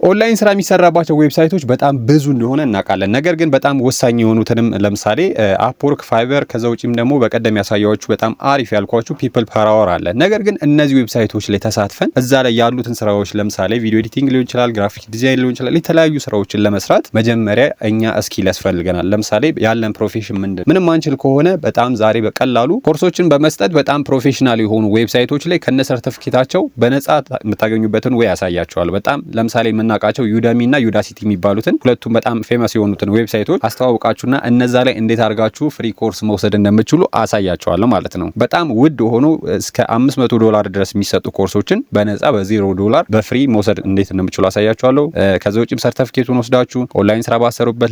ኦንላይን ስራ የሚሰራባቸው ዌብሳይቶች በጣም ብዙ እንደሆነ እናውቃለን። ነገር ግን በጣም ወሳኝ የሆኑትንም ለምሳሌ አፕወርክ፣ ፋይበር ከዛ ውጪም ደግሞ በቀደም ያሳያችሁ በጣም አሪፍ ያልኳችሁ ፒፕል ፐር አወር አለ። ነገር ግን እነዚህ ዌብሳይቶች ላይ ተሳትፈን እዛ ላይ ያሉትን ስራዎች ለምሳሌ ቪዲዮ ኤዲቲንግ ሊሆን ይችላል፣ ግራፊክ ዲዛይን ሊሆን ይችላል፣ የተለያዩ ስራዎችን ለመስራት መጀመሪያ እኛ ስኪል ያስፈልገናል። ለምሳሌ ያለን ፕሮፌሽን ምንም አንችል ከሆነ በጣም ዛሬ በቀላሉ ኮርሶችን በመስጠት በጣም ፕሮፌሽናል የሆኑ ዌብሳይቶች ላይ ከነ ሰርቲፊኬታቸው በነጻ የምታገኙበትን ወይ ያሳያቸዋል። በጣም ለምሳሌ የምናውቃቸው ዩዳሚ እና ዩዳሲቲ የሚባሉትን ሁለቱም በጣም ፌመስ የሆኑትን ዌብሳይቶች አስተዋውቃችሁና እነዛ ላይ እንዴት አድርጋችሁ ፍሪ ኮርስ መውሰድ እንደምትችሉ አሳያቸዋለሁ ማለት ነው። በጣም ውድ ሆኖ እስከ $500 ድረስ የሚሰጡ ኮርሶችን በነጻ $0 በፍሪ መውሰድ እንዴት እንደምትችሉ አሳያቸዋለሁ። ከዛ ውጪም ሰርቲፊኬቱን ወስዳችሁ ኦንላይን ስራ ባሰሩበት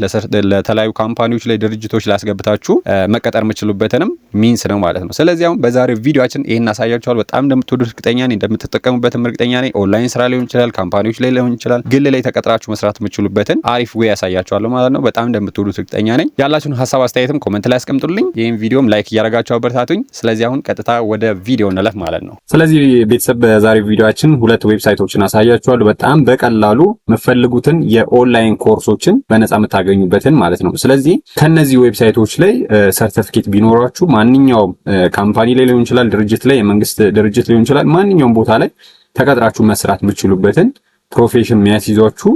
ለተለያዩ ካምፓኒዎች ላይ ድርጅቶች ላይ አስገብታችሁ መቀጠር የምትችሉበትንም ሚንስ ነው ማለት ነው። ስለዚህ አሁን በዛሬው ቪዲዮአችን ይሄን አሳያቸዋለሁ። በጣም እንደምትወዱት እርግጠኛ ነኝ፣ እንደምትጠቀሙበትም እርግጠኛ ነኝ። ኦንላይን ስራ ሊሆን ይችላል፣ ካምፓኒዎች ላይ ሊሆን ይችላል፣ ግል ላይ ተቀጥራችሁ መስራት የምትችሉበትን አሪፍ ዌይ ያሳያችኋለሁ ማለት ነው። በጣም እንደምትወዱት እርግጠኛ ነኝ። ያላችሁን ሀሳብ አስተያየትም ኮሜንት ላይ አስቀምጡልኝ። ይሄን ቪዲዮም ላይክ እያደረጋችሁ አበረታቱኝ። ስለዚህ አሁን ቀጥታ ወደ ቪዲዮ እንለፍ ማለት ነው። ስለዚህ ቤተሰብ በዛሬው ቪዲዮአችን ሁለት ዌብሳይቶችን አሳያችኋለሁ። በጣም በቀላሉ የምትፈልጉትን የኦንላይን ኮርሶችን በነጻ የምታገኙበትን ማለት ነው። ስለዚህ ከነዚህ ዌብሳይቶች ላይ ሰርቲፊኬት ቢኖራችሁ ማንኛውም ካምፓኒ ላይ ሊሆን ይችላል፣ ድርጅት ላይ የመንግስት ድርጅት ሊሆን ይችላል፣ ማንኛውም ቦታ ላይ ተቀጥራችሁ መስራት የምትችሉበትን ፕሮፌሽን የሚያስይዟችሁ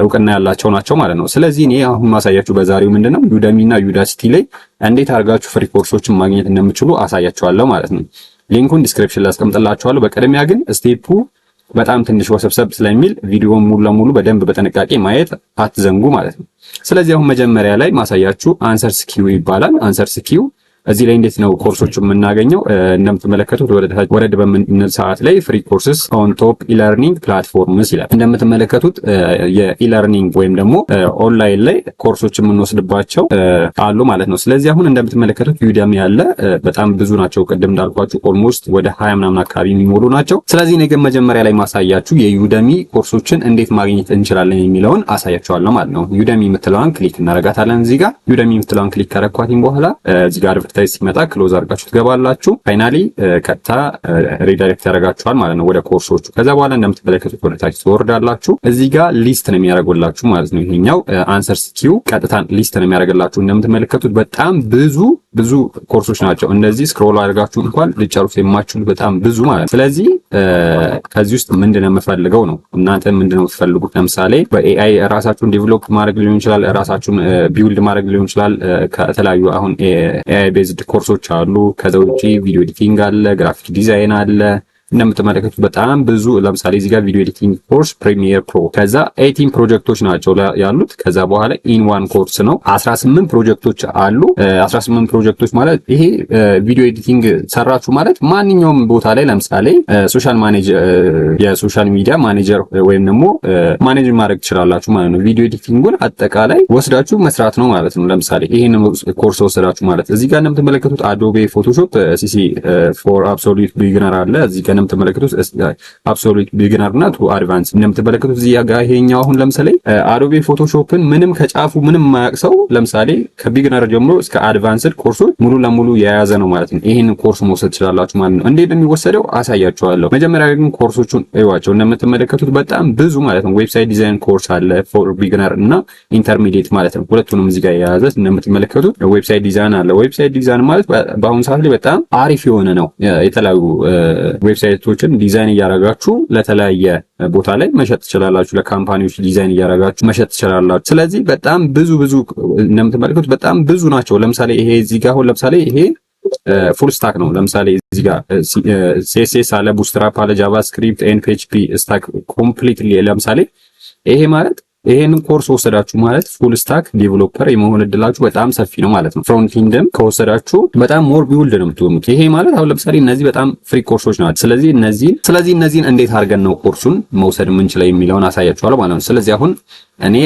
እውቅና ያላቸው ናቸው ማለት ነው። ስለዚህ እኔ አሁን ማሳያችሁ በዛሬው ምንድነው ዩዳሚ እና ዩዳሲቲ ላይ እንዴት አድርጋችሁ ፍሪ ኮርሶችን ማግኘት እንደምትችሉ አሳያችኋለሁ ማለት ነው። ሊንኩን ዲስክሪፕሽን ላይ አስቀምጥላችኋለሁ። በቅድሚያ ግን ስቴፑ በጣም ትንሽ ወሰብሰብ ስለሚል ቪዲዮውን ሙሉ ለሙሉ በደንብ በጥንቃቄ ማየት አትዘንጉ ማለት ነው። ስለዚህ አሁን መጀመሪያ ላይ ማሳያችሁ አንሰርስ ኪው ይባላል። አንሰርስ ኪው እዚህ ላይ እንዴት ነው ኮርሶችን የምናገኘው? እንደምትመለከቱት ወረድ በምንል ሰዓት ላይ ፍሪ ኮርስስ ኦን ቶፕ ኢለርኒንግ ፕላትፎርምስ ይላል። እንደምትመለከቱት የኢለርኒንግ ወይም ደግሞ ኦንላይን ላይ ኮርሶችን የምንወስድባቸው አሉ ማለት ነው። ስለዚህ አሁን እንደምትመለከቱት ዩዳሚ ያለ በጣም ብዙ ናቸው። ቅድም እንዳልኳችሁ ኦልሞስት ወደ 20 ምናምን አካባቢ የሚሞሉ ናቸው። ስለዚህ እኔ ግን መጀመሪያ ላይ ማሳያችሁ የዩዳሚ ኮርሶችን እንዴት ማግኘት እንችላለን የሚለውን አሳያችኋለሁ ማለት ነው። ዩዳሚ የምትለዋን ክሊክ እናረጋታለን። እዚህ ጋር ዩዳሚ የምትለዋን ክሊክ ካረኳትኝ በኋላ እዚህ ጋር ታይስ ሲመጣ ክሎዝ አድርጋችሁ ትገባላችሁ። ፋይናሊ ቀጥታ ሪዳይሬክት ያደርጋችኋል ማለት ነው ወደ ኮርሶቹ። ከዛ በኋላ እንደምትመለከቱት ወደ ታች ትወርዳላችሁ። እዚህ ጋር ሊስት ነው የሚያደርጉላችሁ ማለት ነው። ይሄኛው አንሰርስ ኪው ቀጥታ ሊስት ነው የሚያደርግላችሁ። እንደምትመለከቱት በጣም ብዙ ኮርሶች ናቸው። እንደዚህ ስክሮል አድርጋችሁ እንኳን ልጨርሱ የማትችሉት በጣም ብዙ ማለት ነው። ስለዚህ ከዚህ ውስጥ ምንድነው የምፈልገው ነው። እናንተ ምንድነው የምትፈልጉት? ለምሳሌ በኤአይ ራሳችሁን ዴቨሎፕ ማድረግ ሊሆን ይችላል፣ ራሳችሁን ቢውልድ ማድረግ ሊሆን ይችላል። ከተለያዩ አሁን ኤአይ ቤዝድ ኮርሶች አሉ። ከዛ ውጪ ቪዲዮ ኤዲቲንግ አለ፣ ግራፊክ ዲዛይን አለ። እንደምትመለከቱት በጣም ብዙ ለምሳሌ እዚህ ጋር ቪዲዮ ኤዲቲንግ ኮርስ ፕሪሚየር ፕሮ ከዛ 18 ፕሮጀክቶች ናቸው ያሉት። ከዛ በኋላ ኢን ዋን ኮርስ ነው 18 ፕሮጀክቶች አሉ። 18 ፕሮጀክቶች ማለት ይሄ ቪዲዮ ኤዲቲንግ ሰራችሁ ማለት ማንኛውም ቦታ ላይ ለምሳሌ ሶሻል ማኔጀር የሶሻል ሚዲያ ማኔጀር ወይም ደግሞ ማኔጅ ማድረግ ትችላላችሁ ማለት ነው። ቪዲዮ ኤዲቲንጉን አጠቃላይ ወስዳችሁ መስራት ነው ማለት ነው። ለምሳሌ ይሄን ኮርስ ወስዳችሁ ማለት እዚህ ጋር እንደምትመለከቱት አዶቤ ፎቶሾፕ ሲሲ ፎር አብሶሉት ቢግነር አለ። እዚህ ጋር እንደምትመለከቱት አብሶሉት ቢግነር እና ቱ አድቫንስ እንደምትመለከቱት እዚህ ጋር ይሄኛው አሁን ለምሳሌ አዶቤ ፎቶሾፕን ምንም ከጫፉ ምንም የማያውቅ ሰው ለምሳሌ ከቢግነር ጀምሮ እስከ አድቫንስድ ኮርሶች ሙሉ ለሙሉ የያዘ ነው ማለት ነው። ይሄንን ኮርስ መውሰድ ትችላላችሁ ማለት ነው። እንዴት የሚወሰደው አሳያችኋለሁ። መጀመሪያ ግን ኮርሶቹን እዩዋቸው። እንደምትመለከቱት በጣም ብዙ ማለት ነው። ዌብሳይት ዲዛይን ኮርስ አለ ፎር ቢግነር እና ኢንተርሚዲየት ማለት ነው። ሁለቱንም እዚህ ጋር የያዘ እንደምትመለከቱት ዌብሳይት ዲዛይን አለ። ዌብሳይት ዲዛይን ማለት በአሁኑ ሰዓት ላይ በጣም አሪፍ የሆነ ነው። የተለያዩ ዌብሳይቶችን ዲዛይን እያደረጋችሁ ለተለያየ ቦታ ላይ መሸጥ ትችላላችሁ። ለካምፓኒዎች ዲዛይን እያደረጋችሁ መሸጥ ትችላላችሁ። ስለዚህ በጣም ብዙ እንደምትመለከቱት በጣም ብዙ ናቸው። ለምሳሌ ይሄ እዚህ ጋር አሁን ለምሳሌ ይሄ ፉል ስታክ ነው። ለምሳሌ እዚህ ጋር ሲኤስኤስ አለ፣ ቡስትራፕ አለ፣ ጃቫስክሪፕት ኤንድ ፒኤችፒ ስታክ ኮምፕሊትሊ ለምሳሌ ይሄ ማለት ይሄንን ኮርስ ወሰዳችሁ ማለት ፉል ስታክ ዴቨሎፐር የመሆን እድላችሁ በጣም ሰፊ ነው ማለት ነው። ፍሮንት ኢንድም ከወሰዳችሁ በጣም ሞር ቢውልድ ነው የምትሆኑት። ይሄ ማለት አሁን ለምሳሌ እነዚህ በጣም ፍሪ ኮርሶች ናቸው። ስለዚህ እነዚህን እንዴት አድርገን ነው ኮርሱን መውሰድ የምንችለው የሚለውን አሳያችኋለሁ ማለት ነው። ስለዚህ አሁን እኔ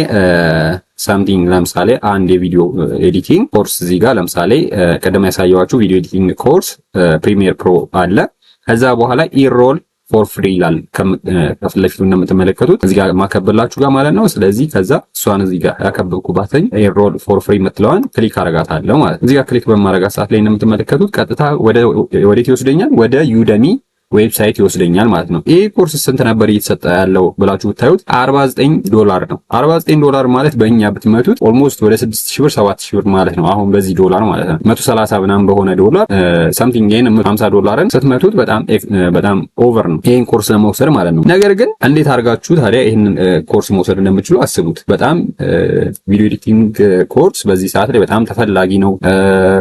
ሳምቲንግ ለምሳሌ አንድ የቪዲዮ ኤዲቲንግ ኮርስ እዚህ ጋር ለምሳሌ ቀደም ያሳየዋችሁ ቪዲዮ ኤዲቲንግ ኮርስ ፕሪሚየር ፕሮ አለ። ከዛ በኋላ ኢሮል ፎር ፍሪ ይላል ከፊት ለፊቱ እንደምትመለከቱት እዚህ ጋር ማከበላችሁ ጋር ማለት ነው። ስለዚህ ከዛ እሷን እዚህ ጋር ያከበብኩባትኝ ኤሮል ፎር ፍሪ የምትለዋን ክሊክ አረጋታለሁ ማለት እዚህ ጋር ክሊክ በማረጋት ሰዓት ላይ እንደምትመለከቱት ቀጥታ ወዴት ይወስደኛል? ወደ ዩዳሚ ዌብሳይት ይወስደኛል ማለት ነው። ይሄ ኮርስ ስንት ነበር እየተሰጠ ያለው ብላችሁ ብታዩት $49 ነው። $49 ማለት በእኛ ብትመቱት ኦልሞስት ወደ 6000 ብር 7000 ብር ማለት ነው። አሁን በዚህ ዶላር ማለት ነው 130 ምናምን በሆነ ዶላር ሳምቲንግ ይሄን $50 ስትመቱት በጣም ኦቨር ነው ይሄን ኮርስ ለመውሰድ ማለት ነው። ነገር ግን እንዴት አድርጋችሁ ታዲያ ይሄንን ኮርስ መውሰድ እንደምትችሉ አስቡት። በጣም ቪዲዮ ኤዲቲንግ ኮርስ በዚህ ሰዓት ላይ በጣም ተፈላጊ ነው።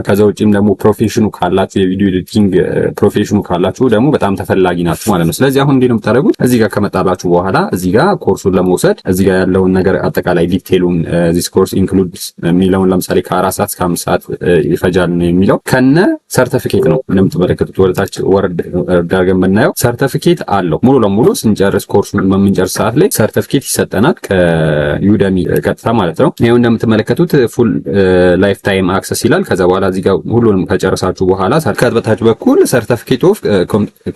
ከዛ ውጪም ደግሞ ፕሮፌሽኑ ካላችሁ የቪዲዮ ኤዲቲንግ ፕሮፌሽኑ ካላችሁ ደግሞ በጣም ተፈላጊ ናችሁ ማለት ነው። ስለዚህ አሁን እንዴት ነው የምታደርጉት? እዚህ ጋር ከመጣላችሁ በኋላ እዚህ ጋር ኮርሱን ለመውሰድ እዚህ ጋር ያለውን ነገር አጠቃላይ ዲቴሉን this course includes የሚለውን ለምሳሌ ከ4 ሰዓት እስከ 5 ሰዓት ይፈጃል ነው የሚለው ከነ ሰርቲፊኬት ነው። እንደምትመለከቱት ወደታች ወርድ ዳርገን ብናየው ሰርቲፊኬት አለው። ሙሉ ለሙሉ ስንጨርስ ኮርሱን በምንጨርስ ሰዓት ላይ ሰርቲፊኬት ይሰጠናል ከዩደሚ ቀጥታ ማለት ነው። ይሄው እንደምትመለከቱት ፉል ላይፍ ታይም አክሰስ ይላል። ከዛ በኋላ እዚህ ጋር ሁሉንም ከጨረሳችሁ በኋላ በታች በኩል ሰርቲፊኬት ኦፍ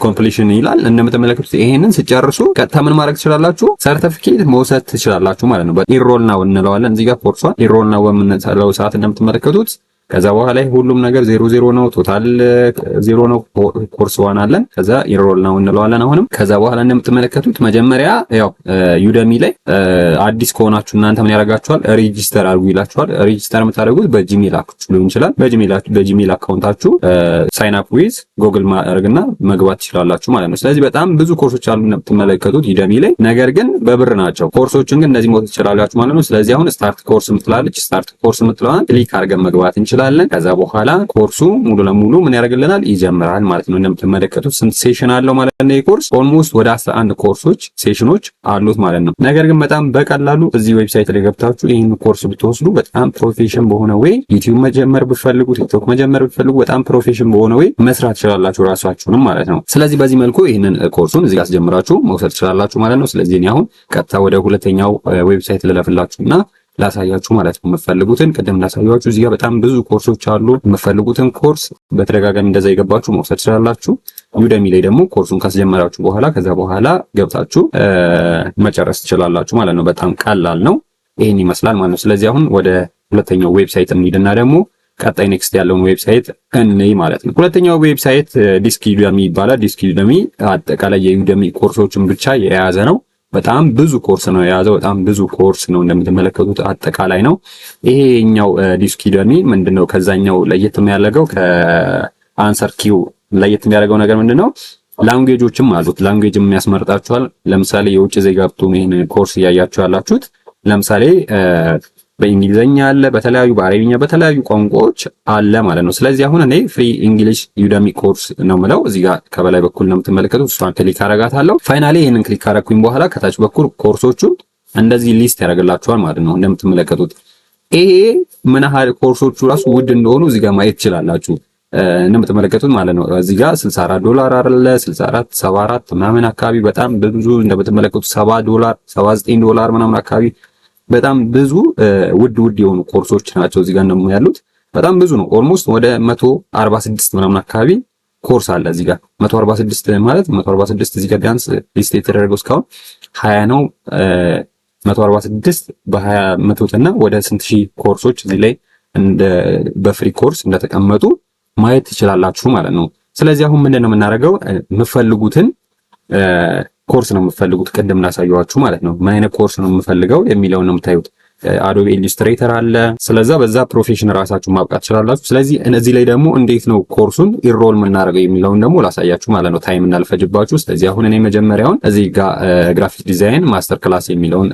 ኮምፕሊሽን ይላል። እንደምትመለከቱት ይሄንን ስጨርሱ ቀጥታ ምን ማድረግ ትችላላችሁ? ሰርቲፊኬት መውሰድ ትችላላችሁ ማለት ነው። ኢንሮል ናው እንለዋለን። እዚህ ጋር ኮርሷን ኢንሮል ናው በምንሰራው ሰዓት እንደምትመለከቱት ከዛ በኋላ ሁሉም ነገር 00 ነው። ቶታል 0 ነው። ኮርስ ዋን አለን። ከዛ ኢንሮል ናው እንለዋለን አሁንም። ከዛ በኋላ እንደምትመለከቱት መጀመሪያ ያው ዩደሚ ላይ አዲስ ከሆናችሁ እናንተ ምን ያደርጋችኋል? ሬጂስተር አድርጉ ይላችኋል። ሬጂስተር የምታደርጉት በጂሜል አካውንት ሊሆን ይችላል። በጂሜል አካውንታችሁ ሳይን አፕ ዊዝ ጉግል ማድረግና መግባት ትችላላችሁ ማለት ነው። ስለዚህ በጣም ብዙ ኮርሶች አሉ እንደምትመለከቱት ዩደሚ ላይ፣ ነገር ግን በብር ናቸው። ኮርሶችን ግን እንደዚህ መውሰድ ትችላላችሁ ማለት ነው። ስለዚህ አሁን ስታርት ኮርስ የምትላለች ስታርት ኮርስ የምትለዋን ክሊክ አድርገን መግባት እንችላለን። ከዛ በኋላ ኮርሱ ሙሉ ለሙሉ ምን ያደርግልናል? ይጀምራል ማለት ነው። እንደምትመለከቱት ስንት ሴሽን አለው ማለት ነው። ይሄ ኮርስ ኦልሞስት ወደ 11 ኮርሶች ሴሽኖች አሉት ማለት ነው። ነገር ግን በጣም በቀላሉ እዚህ ዌብሳይት ላይ ገብታችሁ ይሄን ኮርስ ብትወስዱ በጣም ፕሮፌሽን በሆነ ወይ ዩቲዩብ መጀመር ብትፈልጉ፣ ቲክቶክ መጀመር ብትፈልጉ በጣም ፕሮፌሽን በሆነ ወይ መስራት ትችላላችሁ ራሳችሁንም ማለት ነው። ስለዚህ በዚህ መልኩ ይሄንን ኮርሱን እዚህ ጋር አስጀምራችሁ መውሰድ ትችላላችሁ ማለት ነው። ስለዚህ እኔ አሁን ቀጥታ ወደ ሁለተኛው ዌብሳይት ልለፍላችሁና ላሳያችሁ ማለት ነው። የምትፈልጉትን ቅድም ላሳያችሁ እዚህ ጋር በጣም ብዙ ኮርሶች አሉ። የምትፈልጉትን ኮርስ በተደጋጋሚ እንደዛ ይገባችሁ መውሰድ ትችላላችሁ። ዩደሚ ላይ ደግሞ ኮርሱን ካስጀመራችሁ በኋላ ከዛ በኋላ ገብታችሁ መጨረስ ትችላላችሁ ማለት ነው። በጣም ቀላል ነው። ይሄን ይመስላል ማለት ነው። ስለዚህ አሁን ወደ ሁለተኛው ዌብሳይት እንሂድና ደግሞ ቀጣይ ኔክስት ያለውን ዌብሳይት እንይ ማለት ነው። ሁለተኛው ዌብሳይት ዲስኪዩደሚ ይባላል። ዲስኪዩደሚ አጠቃላይ የዩደሚ ኮርሶችን ብቻ የያዘ ነው። በጣም ብዙ ኮርስ ነው የያዘው። በጣም ብዙ ኮርስ ነው እንደምትመለከቱት አጠቃላይ ነው። ይሄኛው ዲስኪዩደሚ ምንድነው ከዛኛው ለየት የሚያደርገው ከአንሰር ኪው ለየት የሚያደርገው ነገር ምንድነው? ላንጉዌጆችም አሉት። ላንጉዌጅም የሚያስመርጣችኋል። ለምሳሌ የውጭ ዜጋ ብትሆኑ ይሄን ኮርስ እያያችሁ ያላችሁት ለምሳሌ በእንግሊዘኛ አለ፣ በተለያዩ በአረብኛ በተለያዩ ቋንቋዎች አለ ማለት ነው። ስለዚህ አሁን እኔ ፍሪ እንግሊሽ ዩደሚ ኮርስ ነው የምለው። እዚህ ጋር ከበላይ በኩል ነው የምትመለከቱት። እሷን ክሊክ አረጋታለሁ። ፋይናሊ ይሄንን ክሊክ አረኩኝ በኋላ ከታች በኩል ኮርሶቹን እንደዚህ ሊስት ያደርግላችኋል ማለት ነው። እንደምትመለከቱት ይሄ ምን ያህል ኮርሶቹ ራሱ ውድ እንደሆኑ እዚህ ጋር ማየት ትችላላችሁ። እንደምትመለከቱት ማለት ነው። እዚህ ጋር $64 አለ፣ 64 74 ምናምን አካባቢ በጣም ብዙ እንደምትመለከቱት $70 $79 ምናምን አካባቢ በጣም ብዙ ውድ የሆኑ ኮርሶች ናቸው እዚህ ጋር ነው ያሉት። በጣም ብዙ ነው። ኦልሞስት ወደ 146 ምናምን አካባቢ ኮርስ አለ እዚህ ጋር 146 ማለት 146 እዚህ ጋር ቢያንስ ሊስት የተደረገው እስካሁን 20 ነው። 146 በ20 መቶትና ወደ ስንት ሺህ ኮርሶች እዚህ ላይ እንደ በፍሪ ኮርስ እንደተቀመጡ ማየት ትችላላችሁ ማለት ነው። ስለዚህ አሁን ምንድነው የምናደርገው? የምትፈልጉትን ኮርስ ነው የምትፈልጉት። ቅድም ላሳየኋችሁ ማለት ነው። ምን አይነት ኮርስ ነው የምፈልገው የሚለውን ነው የምታዩት። አዶቤ ኢሉስትሬተር አለ። ስለዛ በዛ ፕሮፌሽን ራሳችሁ ማብቃት ትችላላችሁ። ስለዚህ እነዚህ ላይ ደግሞ እንዴት ነው ኮርሱን ኢንሮል የምናደርገው የሚለውን ደግሞ ላሳያችሁ ማለት ነው፣ ታይም እንዳልፈጅባችሁ። ስለዚህ አሁን እኔ መጀመሪያውን እዚህ ጋር ግራፊክ ዲዛይን ማስተር ክላስ የሚለውን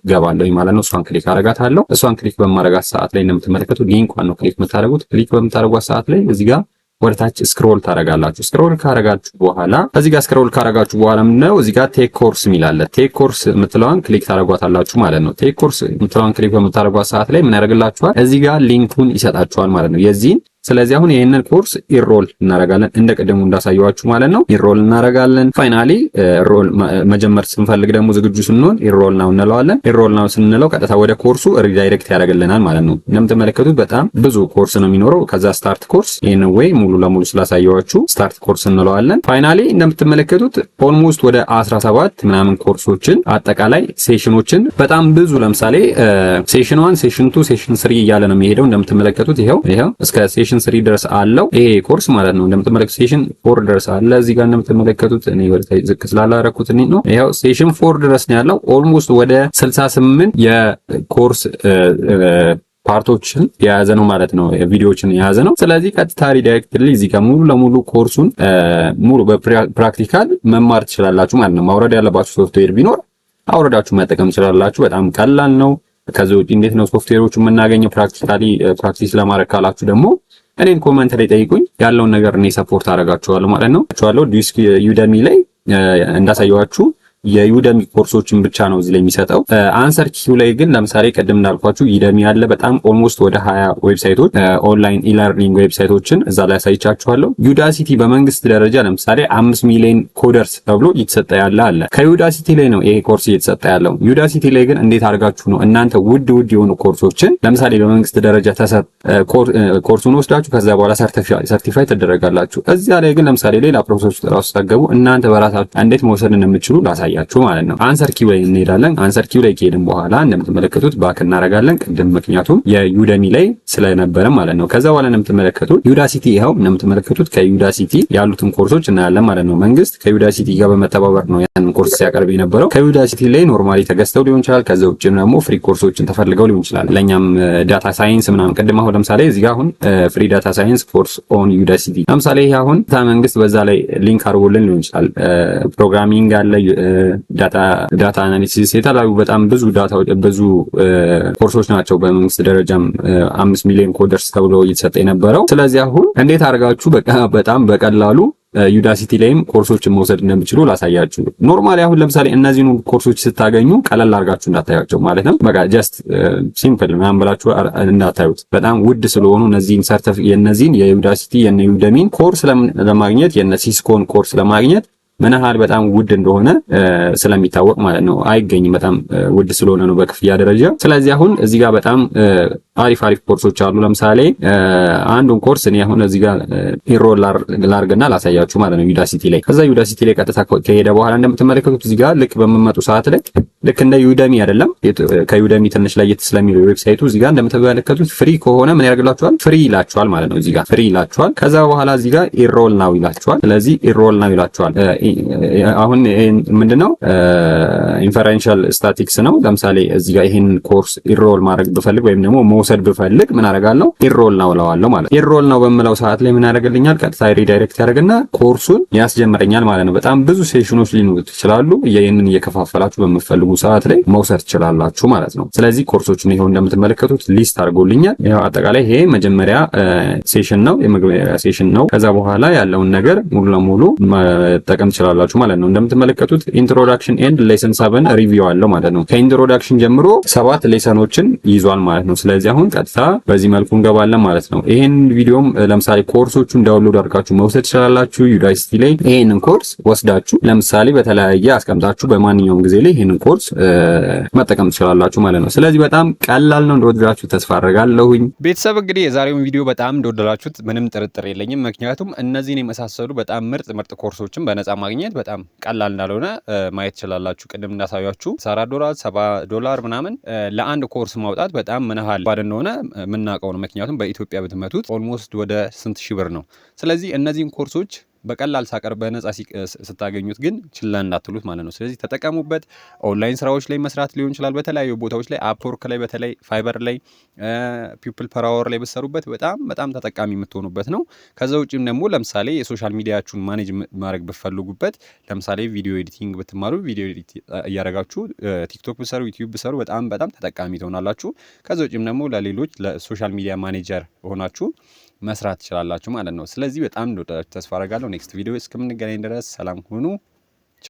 ገባለሁ ማለት ነው። እሷን ክሊክ አረጋታለሁ። እሷን ክሊክ በማረጋት ሰዓት ላይ እንደምትመለከቱት ሊንኳን ነው ክሊክ የምታደርጉት። ክሊክ በምታደርጓት ሰዓት ላይ እዚህ ጋር ወደ ታች ስክሮል ታረጋላችሁ። ስክሮል ካረጋችሁ በኋላ እዚህ ጋር ስክሮል ካረጋችሁ በኋላ ምንድነው እዚህ ጋር ቴክ ኮርስ የሚላለ ቴክ ኮርስ የምትለዋን ክሊክ ታረጓታላችሁ ማለት ነው። ቴክ ኮርስ የምትለዋን ክሊክ በምታረጓት ሰዓት ላይ ምን ያደርግላችኋል? እዚህ ጋር ሊንኩን ይሰጣችኋል ማለት ነው የዚህን። ስለዚህ አሁን ይሄንን ኮርስ ኢንሮል እናረጋለን እንደቀደሙ እንዳሳየዋችሁ ማለት ነው። ኢንሮል እናረጋለን። ፋይናሊ ኢንሮል መጀመር ስንፈልግ ደግሞ ዝግጁ ስንሆን ኢንሮል ናው እንለዋለን። ኢንሮል ናው ስንለው ቀጥታ ወደ ኮርሱ ሪዳይሬክት ያደርግልናል ማለት ነው። እንደምትመለከቱት በጣም ብዙ ኮርስ ነው የሚኖረው። ከዛ ስታርት ኮርስ ይሄን ወይ ሙሉ ለሙሉ ስላሳየዋችሁ ስታርት ኮርስ እንለዋለን። ፋይናሊ እንደምትመለከቱት ኦልሞስት ወደ 17 ምናምን ኮርሶችን አጠቃላይ ሴሽኖችን በጣም ብዙ ለምሳሌ ሴሽን 1 ሴሽን 2 ሴሽን 3 እያለ ነው የሚሄደው። እንደምትመለከቱት ይሄው እስከ ሴሽን ሴሽን 3 ድረስ አለው ይሄ ኮርስ ማለት ነው። እንደምትመለከቱት ሴሽን 4 ድረስ አለ እዚህ ጋር እንደምትመለከቱት። እኔ ወደታይ ዝቅ ስላላረኩት ነው ይሄው ሴሽን 4 ድረስ ነው ያለው። ኦልሞስት ወደ 68 የኮርስ ፓርቶችን የያዘ ነው ማለት ነው። ቪዲዮዎችን የያዘ ነው። ስለዚህ ቀጥታ ሪዳይሬክትሊ እዚህ ጋር ሙሉ ለሙሉ ኮርሱን ሙሉ በፕራክቲካል መማር ትችላላችሁ ማለት ነው። ማውረድ ያለባችሁ ሶፍትዌር ቢኖር አውረዳችሁ መጠቀም ትችላላችሁ። በጣም ቀላል ነው። ከዚህ ውጪ እንዴት ነው ሶፍትዌሮቹ የምናገኘው ፕራክቲካሊ ፕራክቲስ ለማድረግ ካላችሁ ደግሞ እኔን ኮሜንት ላይ ጠይቁኝ። ያለውን ነገር እኔ ሰፖርት አደርጋችኋለሁ ማለት ነው። ዲስክ ዩደሚ ላይ እንዳሳየዋችሁ የዩደሚ ኮርሶችን ብቻ ነው እዚህ ላይ የሚሰጠው። አንሰር ኪው ላይ ግን ለምሳሌ ቀደም እንዳልኳችሁ ዩደሚ ያለ በጣም ኦልሞስት ወደ 20 ዌብሳይቶች ኦንላይን ኢለርኒንግ ዌብሳይቶችን እዛ ላይ አሳይቻችኋለሁ። ዩዳሲቲ በመንግስት ደረጃ ለምሳሌ 5 ሚሊዮን ኮደርስ ተብሎ እየተሰጠ ያለ አለ። ከዩዳሲቲ ላይ ነው ይሄ ኮርስ እየተሰጠ ያለው። ዩዳሲቲ ላይ ግን እንዴት አድርጋችሁ ነው እናንተ ውድ የሆኑ ኮርሶችን ለምሳሌ በመንግስት ደረጃ ኮርሱን ወስዳችሁ ከዛ በኋላ ሰርቲፋይ ትደረጋላችሁ። እዚያ ላይ ግን ለምሳሌ ሌላ ፕሮሰስ ራሱ ተገቡ እናንተ በራሳችሁ እንዴት መውሰድ እንደምትችሉ ያችሁ ማለት ነው። አንሰር ኪው ላይ እንሄዳለን። አንሰር ኪው ላይ ከሄድን በኋላ እንደምትመለከቱት ባክ እናረጋለን ቅድም ምክንያቱም የዩደሚ ላይ ስለነበረ ማለት ነው። ከዛ በኋላ እንደምትመለከቱት ዩዳሲቲ ይሄው እንደምትመለከቱት ከዩዳሲቲ ያሉትን ኮርሶች እናያለን ማለት ነው። መንግስት ከዩዳሲቲ ጋር በመተባበር ነው ያንን ኮርስ ሲያቀርብ የነበረው። ከዩዳሲቲ ላይ ኖርማሊ ተገዝተው ሊሆን ይችላል። ከዛ ውጭ ደግሞ ፍሪ ኮርሶችን ተፈልገው ሊሆን ይችላል። ለኛም ዳታ ሳይንስ ምናምን ቅድም አሁን ለምሳሌ እዚህ ጋር አሁን ፍሪ ዳታ ሳይንስ ኮርስ ኦን ዩዳሲቲ ለምሳሌ ይሄ አሁን መንግስት በዛ ላይ ሊንክ አድርጎልን ሊሆን ይችላል። ፕሮግራሚንግ አለ ዳታ አናሊሲስ የተለያዩ በጣም ብዙ ኮርሶች ናቸው። በመንግስት ደረጃም 5 ሚሊዮን ኮደርስ ተብሎ እየተሰጠ የነበረው። ስለዚህ አሁን እንዴት አድርጋችሁ በጣም በቀላሉ ዩዳሲቲ ላይም ኮርሶችን መውሰድ እንደምትችሉ ላሳያችሁ። ኖርማሊ አሁን ለምሳሌ እነዚህን ኮርሶች ስታገኙ ቀለል አድርጋችሁ እንዳታያቸው ማለት ነው። በቃ ጀስት ሲምፕል ምናምን ብላችሁ እንዳታዩት። በጣም ውድ ስለሆኑ የነዚህን የዩዳሲቲ የዩደሚን ኮርስ ለማግኘት የሲስኮን ኮርስ ለማግኘት ምን ያህል በጣም ውድ እንደሆነ ስለሚታወቅ ማለት ነው። አይገኝም፣ በጣም ውድ ስለሆነ ነው በክፍያ ደረጃ። ስለዚህ አሁን እዚህ ጋር በጣም አሪፍ ኮርሶች አሉ። ለምሳሌ አንዱን ኮርስ እኔ አሁን እዚህ ጋር ኢንሮል ላርግና ላሳያችሁ ማለት ነው ዩዳሲቲ ላይ። ከዛ ዩዳሲቲ ላይ ቀጥታ ከሄደ በኋላ እንደምትመለከቱት እዚህ ጋር ልክ በመመጡ ሰዓት ላይ ልክ እንደ ዩደሚ አይደለም፣ ከዩደሚ ትንሽ ለየት ስለሚለው ዌብሳይቱ እዚህ ጋር እንደምትመለከቱት ፍሪ ከሆነ ምን ያደርግላችኋል? ፍሪ ይላችኋል ማለት ነው። እዚህ ጋር ፍሪ ይላችኋል። ከዛ በኋላ እዚህ ጋር ኢንሮል ናው ይላችኋል። ስለዚህ ኢንሮል ናው ይላችኋል። አሁን ምንድነው ኢንፈረንሻል ስታቲክስ ነው። ለምሳሌ እዚህ ጋር ይሄን ኮርስ ኢንሮል ማድረግ ብፈልግ ወይም ደግሞ መውሰድ ብፈልግ ምን አደርጋለሁ? ኢንሮል ናው እለዋለሁ ማለት ነው። ኢንሮል ናው በምለው ሰዓት ላይ ምን ያደርግልኛል? ቀጥታ ሪዳይሬክት ያደርግና ኮርሱን ያስጀምረኛል ማለት ነው። በጣም ብዙ ሴሽኖች ሊኖሩት ይችላሉ። ይሄንን እየከፋፈላችሁ በመፈልጉ ሰዓት ላይ መውሰድ ትችላላችሁ ማለት ነው። ስለዚህ ኮርሶችን ይሄው እንደምትመለከቱት ሊስት አድርጎልኛል። ይሄው አጠቃላይ ይሄ መጀመሪያ ሴሽን ነው፣ የመግቢያ ሴሽን ነው። ከዛ በኋላ ያለውን ነገር ሙሉ ለሙሉ መጠቀም ትችላላችሁ ማለት ነው። እንደምትመለከቱት ኢንትሮዳክሽን ኤንድ ሌሰን 7 ሪቪው አለው ማለት ነው። ከኢንትሮዳክሽን ጀምሮ 7 ሌሰኖችን ይዟል ማለት ነው። ስለዚህ አሁን ቀጥታ በዚህ መልኩ እንገባለን ማለት ነው። ይሄን ቪዲዮም ለምሳሌ ኮርሶቹን ዳውንሎድ አድርጋችሁ መውሰድ ትችላላችሁ። ዩዳሲቲ ላይ ይሄንን ኮርስ ወስዳችሁ ለምሳሌ በተለያየ አስቀምጣችሁ በማንኛውም ጊዜ ላይ ይሄንን ኮርስ መጠቀም ትችላላችሁ ማለት ነው። ስለዚህ በጣም ቀላል ነው። እንደወደዳችሁ ተስፋ አደርጋለሁኝ። ቤተሰብ እንግዲህ የዛሬውን ቪዲዮ በጣም እንደወደዳችሁት ምንም ጥርጥር የለኝም። ምክንያቱም እነዚህን የመሳሰሉ በጣም ምርጥ ኮርሶችን በነፃ ማግኘት በጣም ቀላል እንዳልሆነ ማየት ትችላላችሁ። ቅድም እንዳሳያችሁ $4 $7 ምናምን ለአንድ ኮርስ ማውጣት በጣም ምን ያህል ባድ እንደሆነ የምናውቀው ነው። ምክንያቱም በኢትዮጵያ ብትመቱት ኦልሞስት ወደ ስንት ሺህ ብር ነው። ስለዚህ እነዚህን ኮርሶች በቀላል ሳቀር በነፃ ስታገኙት ግን ችላ እንዳትሉት ማለት ነው። ስለዚህ ተጠቀሙበት። ኦንላይን ስራዎች ላይ መስራት ሊሆን ይችላል። በተለያዩ ቦታዎች ላይ አፕወርክ ላይ፣ በተለይ ፋይበር ላይ፣ ፒፕል ፐር አወር ላይ ብትሰሩበት በጣም ተጠቃሚ የምትሆኑበት ነው። ከዛ ውጪም ደግሞ ለምሳሌ የሶሻል ሚዲያችሁን ማኔጅ ማድረግ ብትፈልጉበት፣ ለምሳሌ ቪዲዮ ኤዲቲንግ ብትማሩ ቪዲዮ ኤዲት እያደረጋችሁ ቲክቶክ ብትሰሩ፣ ዩቲዩብ ብትሰሩ በጣም ተጠቃሚ ትሆናላችሁ። ከዛ ውጪም ደግሞ ለሌሎች ለሶሻል ሚዲያ ማኔጀር ሆናችሁ መስራት ትችላላችሁ ማለት ነው። ስለዚህ በጣም እንደወደዳችሁ ተስፋ አደርጋለሁ። ኔክስት ቪዲዮ እስከምንገናኝ ድረስ ሰላም ሁኑ።